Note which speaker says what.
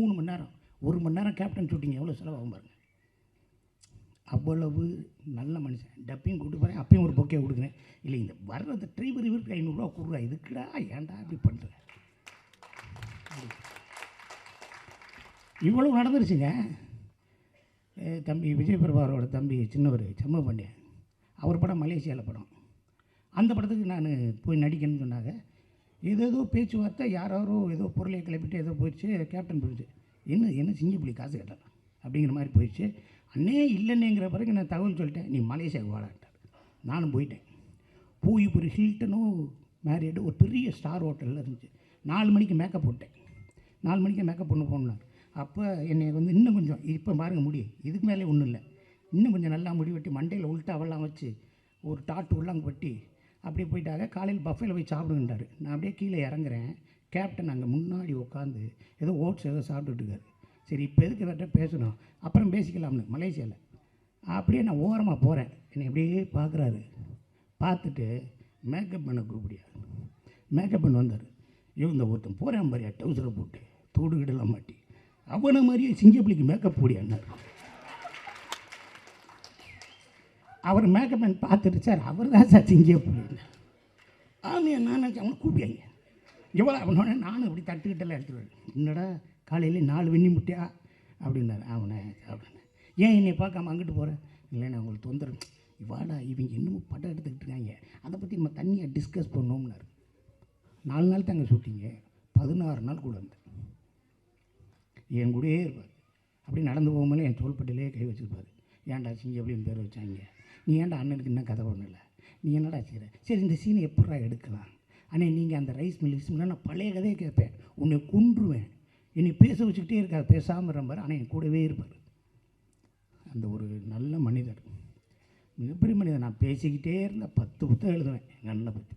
Speaker 1: 3 மணி நேரம், 1 மணி நேரம் captain shooting எவ்வளோ செலவாகும் பாருங்கள். அவ்வளவு நல்ல மனுஷன். டப்பிங் கூப்பிட்டு போகிறேன், அப்பயும் ஒரு பொக்கே கொடுக்குறேன். இல்லை இந்த வர்றது டிரைவர் இவருக்கு 500 ரூபா கொடுறா, இதுக்குடா ஏன்டா இப்படி பண்ணுறேன். இவ்வளவு நடந்துருச்சுங்க. தம்பி விஜய் பிரபாகரோட தம்பி சின்னவர் செம்ம பாண்டியன், அவர் படம் மலேசியாவில் படம். அந்த படத்துக்கு நான் போய் நடிக்கணும்னு சொன்னாங்க. ஏதோ பேச்சுவார்த்தை, யாரோ ஏதோ பொருளை கிளப்பிட்டு ஏதோ போயிடுச்சு. கேப்டன் போயிடுச்சு, என்ன சிங்கப்புலி காசு கேட்டான் அப்படிங்கிற மாதிரி போயிடுச்சு. அண்ணே இல்லைன்னேங்கிற பிறகு நான் தகவல் சொல்லிட்டேன், நீ மலேசியாவுக்கு வாடான்ட்டார். நானும் போயிட்டேன். போய் ஒரு ஹில்டனோ மேரியடு ஒரு பெரிய ஸ்டார் ஹோட்டலில் இருந்துச்சு. 4 மணிக்கு மேக்கப் போட்டேன். 4 மணிக்கு மேக்கப் பண்ண போனார். அப்போ என்னை வந்து இன்னும் கொஞ்சம், இப்போ பாருங்கள் முடி இதுக்கு மேலே ஒன்றும் இல்லை, இன்னும் கொஞ்சம் நல்லா முடி வெட்டி மண்டையில் உள்ட்டாவெல்லாம் வச்சு ஒரு டாட்டு உள்ளாங்க வெட்டி அப்படியே போயிட்டாங்க. காலையில் பஃபேல போய் சாப்பிடுங்கன்றார். நான் அப்படியே கீழே இறங்குறேன். கேப்டன் அங்கே முன்னாடி உட்காந்து ஏதோ ஓட்ஸ் ஏதோ சாப்பிட்டுட்டு இருக்காரு. சரி இப்போ எதுக்கு வேற பேசணும், அப்புறம் பேசிக்கலாம்னு மலேசியாவில். அப்படியே நான் ஓரமாக போகிறேன். என்னை அப்படியே பார்க்குறாரு. பார்த்துட்டு மேக்கப் பண்ண கூப்பிடியா, மேக்கப் பண்ண வந்தார். இந்த ஒருத்தன் போகிறேன் பாரியா டவுசரை போட்டு தூடு கிடலாம் மாட்டி, அவனை மாதிரியே சிங்கப்புலிக்கு மேக்கப் போடியான்னார். அவர் மேக்கப் மேன் பார்த்துட்டு, சார் அவர் தான் சார் சிங்கப்புலி. ஆமாம் நான் நினச்சேன் அவனை கூப்பியாங்க எவ்வளோ அவனோட. நானும் இப்படி தட்டுக்கிட்டெல்லாம் எடுத்துருவேன். என்னடா காலையில் 4 வெண்ணி முட்டையா அப்படின்னாரு. அவனை அப்படின்னு, ஏன் என்னை பார்க்காம அங்கிட்டு போகிறேன். இல்லைண்ணா உங்களுக்கு தொந்தரவு, இவாடா இவங்க இன்னமும் படம் எடுத்துக்கிட்டு இருக்காங்க, அதை பற்றி நம்ம தனியாக டிஸ்கஸ் பண்ணோம்னாரு. 4 நாள் தாங்க ஷூட்டிங்கு, 16 நாள் கூட இருந்தேன். என் கூடயே இருப்பார். அப்படி நடந்து போகும்போது என் தோள்பட்டிலே கை வச்சுருப்பார். ஏன்டா சிங்கப்புலின்னு பேர் வச்சாங்க, நீ ஏன்டா அண்ணனுக்கு என்ன கதை பண்ணல, நீ என்னடா செய்கிற, சரி இந்த சீனை எப்படா எடுக்கலாம், ஆனால் நீங்கள் அந்த ரைஸ் மில்லில் நான் பழைய கதையை கேட்பேன், உன்னை கொன்றுவேன், என்னை பேச வச்சுக்கிட்டே இருக்காது, பேசாமல் இருப்பார். ஆனால் என் கூடவே இருப்பார். அந்த ஒரு நல்ல மனிதர், மிகப்பெரிய மனிதர். நான் பேசிக்கிட்டே இருந்தால் 10 புத்தகம் எழுதுவேன் எங்கள் அண்ணனை பற்றி.